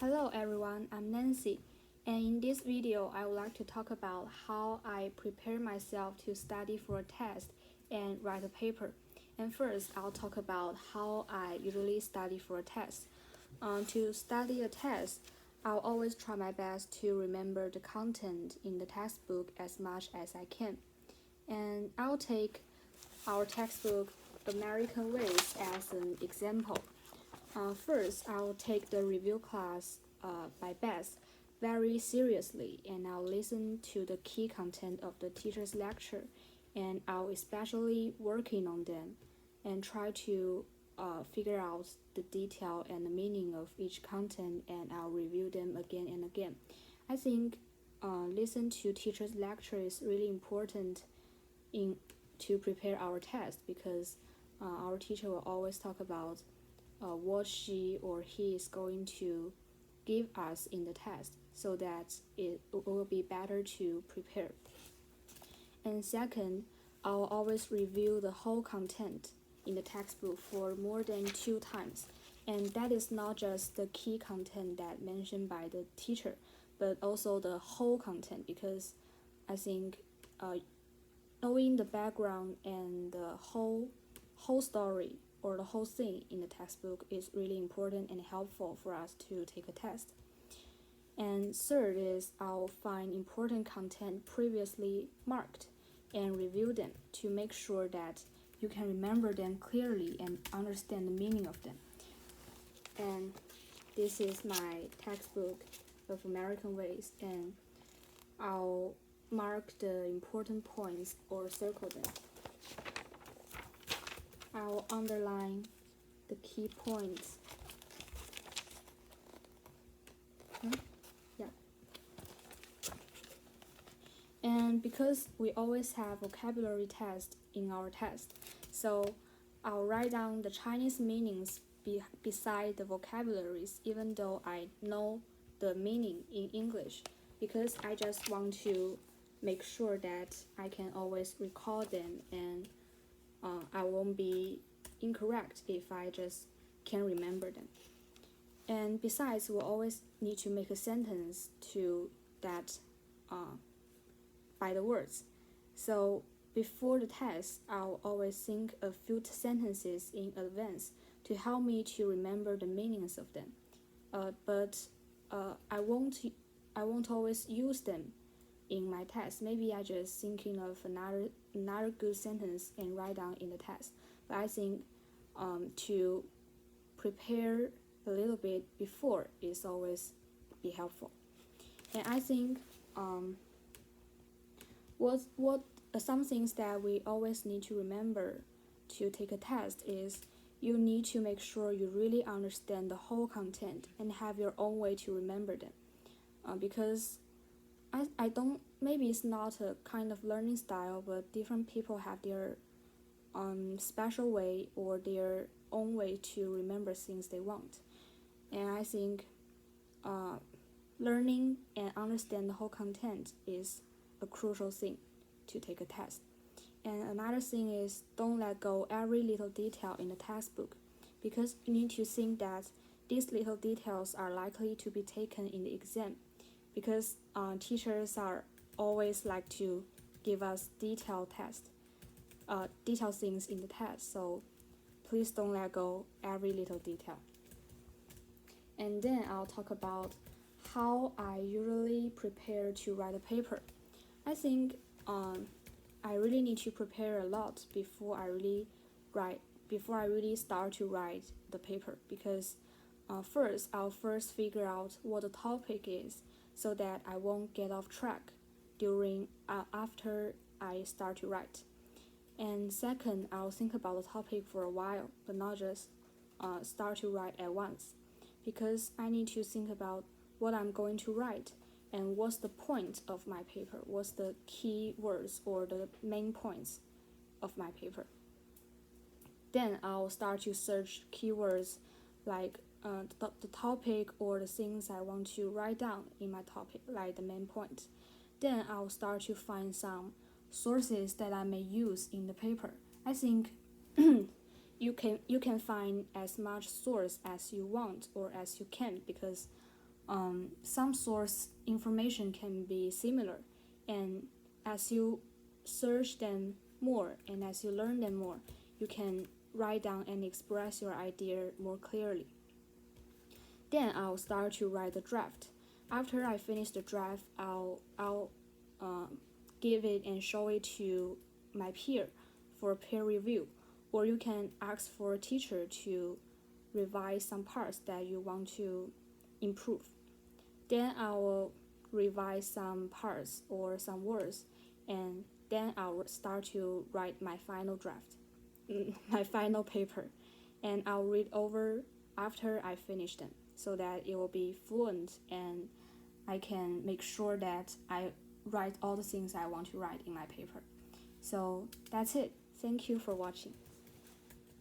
Hello everyone, I'm Nancy, and in this video I would like to talk about how I prepare myself to study for a test and write a paper. And first, I'll talk about how I usually study for a test. To study a test, I'll always try my best to remember the content in the textbook as much as I can. And I'll take our textbook American Ways as an example. First, I'll take the review class by Beth very seriously, and I'll listen to the key content of the teacher's lecture, and I'll especially working on them and try to figure out the detail and the meaning of each content, and I'll review them again and again. I think listen to teacher's lecture is really important in to prepare our test because our teacher will always talk about what she or he is going to give us in the test so that it will be better to prepare. And second, I'll always review the whole content in the textbook for more than 2 times. And that is not just the key content that mentioned by the teacher, but also the whole content because I think knowing the background and the whole story or the whole thing in the textbook is really important and helpful for us to take a test. And third is I'll find important content previously marked and review them to make sure that you can remember them clearly and understand the meaning of them. And this is my textbook of American Ways, and I'll mark the important points or circle them. I'll underline the key points. Yeah. And because we always have vocabulary test in our test, so I'll write down the Chinese meanings beside the vocabularies, even though I know the meaning in English, because I just want to make sure that I can always recall them and I won't be incorrect if I just can't remember them. And besides, we'll always need to make a sentence to that by the words. So before the test, I'll always think a few sentences in advance to help me to remember the meanings of them. But I won't always use them in my test. Maybe I just thinking of another good sentence and write down in the test. But I think to prepare a little bit before is always be helpful. And I think what some things that we always need to remember to take a test is you need to make sure you really understand the whole content and have your own way to remember them. Because I don't, maybe it's not a kind of learning style, but different people have their special way or their own way to remember things they want. And I think learning and understand the whole content is a crucial thing to take a test. And another thing is don't let go every little detail in the textbook because you need to think that these little details are likely to be taken in the exam because teachers are always like to give us detailed things in the test. So please don't let go every little detail. And then I'll talk about how I usually prepare to write a paper. I think I really need to prepare a lot before I really start to write the paper because first I'll figure out what the topic is so that I won't get off track after I start to write. And second, I'll think about the topic for a while, but not just start to write at once, because I need to think about what I'm going to write and what's the point of my paper, what's the key words or the main points of my paper. Then I'll start to search keywords like the topic or the things I want to write down in my topic, like the main point. Then I'll start to find some sources that I may use in the paper. I think you can find as much source as you want or as you can because some source information can be similar, and as you search them more and as you learn them more, you can write down and express your idea more clearly. Then I'll start to write the draft. After I finish the draft, I'll give it and show it to my peer for peer review, or you can ask for a teacher to revise some parts that you want to improve. Then I will revise some parts or some words, and then I'll start to write my final draft, my final paper, and I'll read over after I finish them so that it will be fluent and I can make sure that I write all the things I want to write in my paper. So that's it. Thank you for watching.